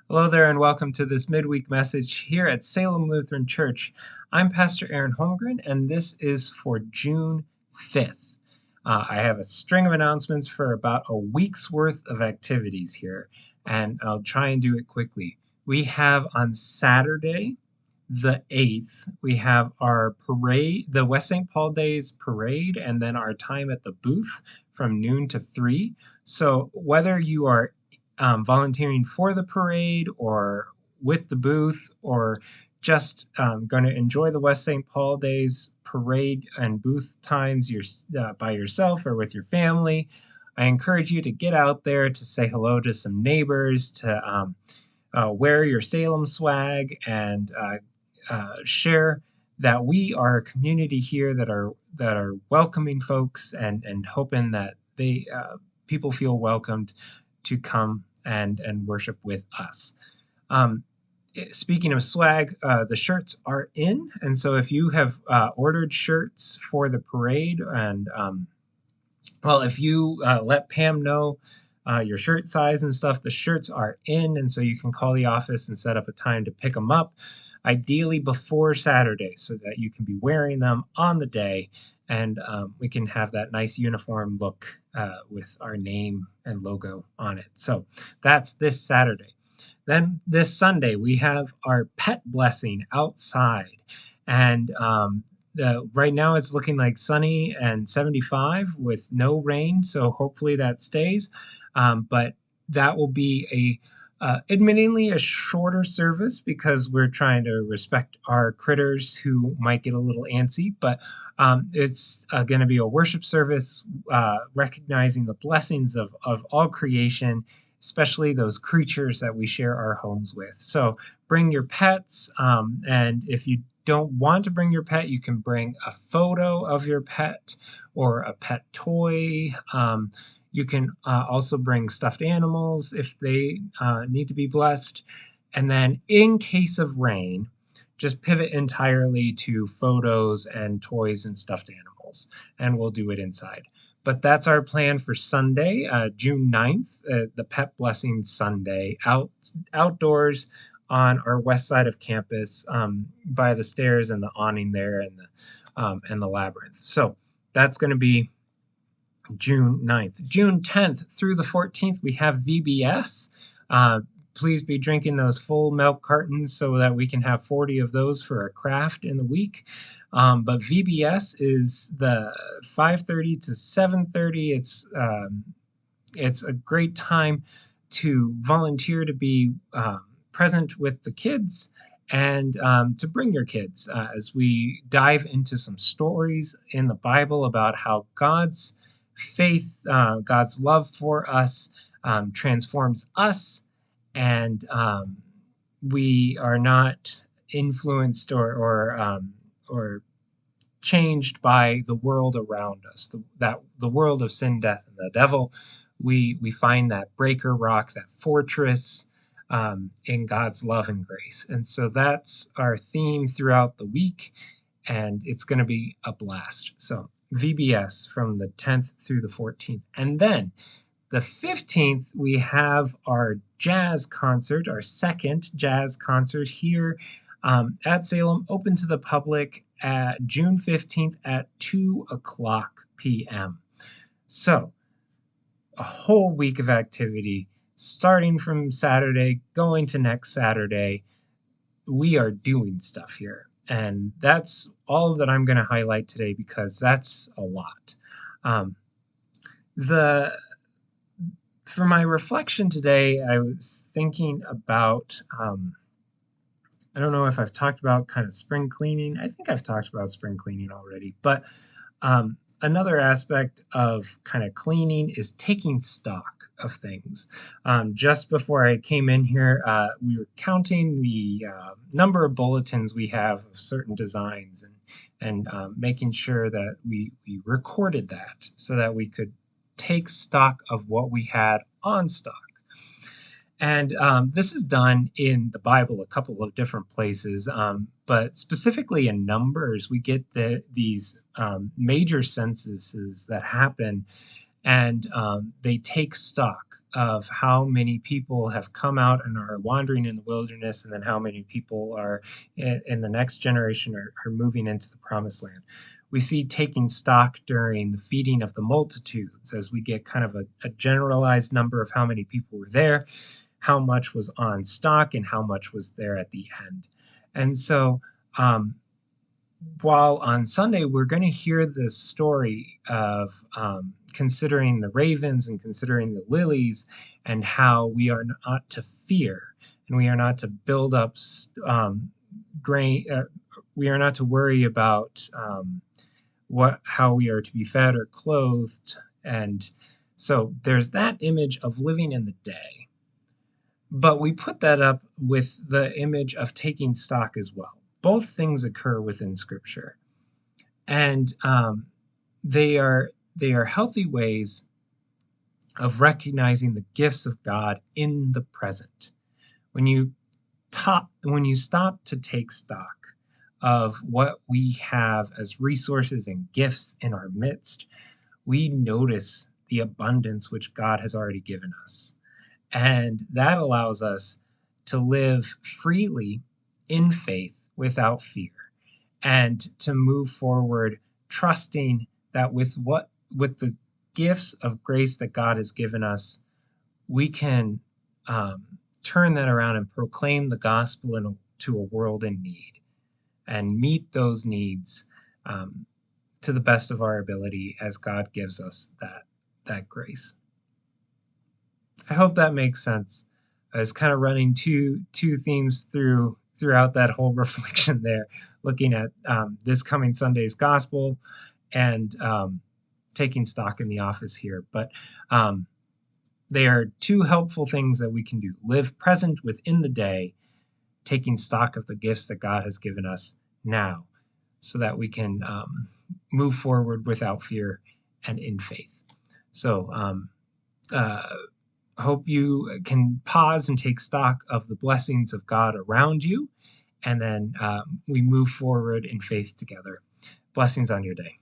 Hello there, and welcome to this midweek message here at Salem Lutheran Church. I'm Pastor Aaron Holmgren, and this is for June 5th. I have a string of announcements for about a week's worth of activities here, and I'll try and do it quickly. We have on Saturday, the 8th, we have our parade, the West St. Paul Days parade, and then our time at the booth from noon to 3. So whether you are volunteering for the parade or with the booth or just going to enjoy the West St. Paul Days parade and booth times by yourself or with your family, I encourage you to get out there to say hello to some neighbors, to wear your Salem swag, and share that we are a community here that are welcoming folks and hoping that they people feel welcomed to come and worship with us. Um, Speaking of swag, the shirts are in, and so if you have ordered shirts for the parade, and well, if you let Pam know your shirt size and stuff, the shirts are in, and so you can call the office and set up a time to pick them up, ideally before Saturday, so that you can be wearing them on the day, and we can have that nice uniform look with our name and logo on it. So that's this Saturday. Then this Sunday, we have our pet blessing outside. And right now it's looking like sunny and 75 with no rain. So hopefully that stays. But that will be admittingly a shorter service because we're trying to respect our critters who might get a little antsy. But it's going to be a worship service recognizing the blessings of all creation, especially those creatures that we share our homes with. So bring your pets, and if you don't want to bring your pet, you can bring a photo of your pet or a pet toy. You can also bring stuffed animals if they need to be blessed. And then, in case of rain, just pivot entirely to photos and toys and stuffed animals, and we'll do it inside. But that's our plan for Sunday, June 9th, the Pet Blessing Sunday, outdoors on our west side of campus, by the stairs and the awning there, and the labyrinth. So that's going to be June 9th. June 10th through the 14th, we have VBS. Please be drinking those full milk cartons so that we can have 40 of those for a craft in the week. But VBS is the 5:30 to 7:30. It's a great time to volunteer to be present with the kids, and to bring your kids as we dive into some stories in the Bible about how God's faith, God's love for us, transforms us, and we are not influenced or changed by the world around us, the world of sin, death, and the devil. We find that breaker rock, that fortress, in God's love and grace. And so that's our theme throughout the week, and it's going to be a blast. So VBS from the 10th through the 14th. And then the 15th, we have our jazz concert, our second jazz concert here at Salem, open to the public at June 15th at 2 o'clock p.m. So a whole week of activity starting from Saturday, going to next Saturday. We are doing stuff here. And that's all that I'm going to highlight today because that's a lot. Um, the For my reflection today, I was thinking about, I don't know if I've talked about kind of spring cleaning. I think I've talked about spring cleaning already, but another aspect of kind of cleaning is taking stock of things. Just before I came in here, we were counting the number of bulletins we have of certain designs, and making sure that we recorded that so that we could take stock of what we had on stock. And this is done in the Bible a couple of different places, but specifically in Numbers, we get these major censuses that happen, and they take stock of how many people have come out and are wandering in the wilderness, and then how many people are in the next generation are moving into the promised land. We see taking stock during the feeding of the multitudes as we get kind of a generalized number of how many people were there, how much was on stock, and how much was there at the end. And so, um, while on Sunday we're going to hear this story of considering the ravens and considering the lilies, and how we are not to fear and we are not to build up grain, we are not to worry about how we are to be fed or clothed. And so there's that image of living in the day, but we put that up with the image of taking stock as well. Both things occur within Scripture, and they are healthy ways of recognizing the gifts of God in the present. When you stop to take stock of what we have as resources and gifts in our midst, we notice the abundance which God has already given us. And that allows us to live freely in faith without fear, and to move forward trusting that with the gifts of grace that God has given us, we can turn that around and proclaim the gospel to a world in need, and meet those needs to the best of our ability as God gives us that grace. I hope that makes sense. I was kind of running two themes throughout that whole reflection there, looking at this coming Sunday's gospel, and taking stock in the office here. But they are two helpful things that we can do: live present within the day, taking stock of the gifts that God has given us now, so that we can move forward without fear and in faith. So hope you can pause and take stock of the blessings of God around you, and then we move forward in faith together. Blessings on your day.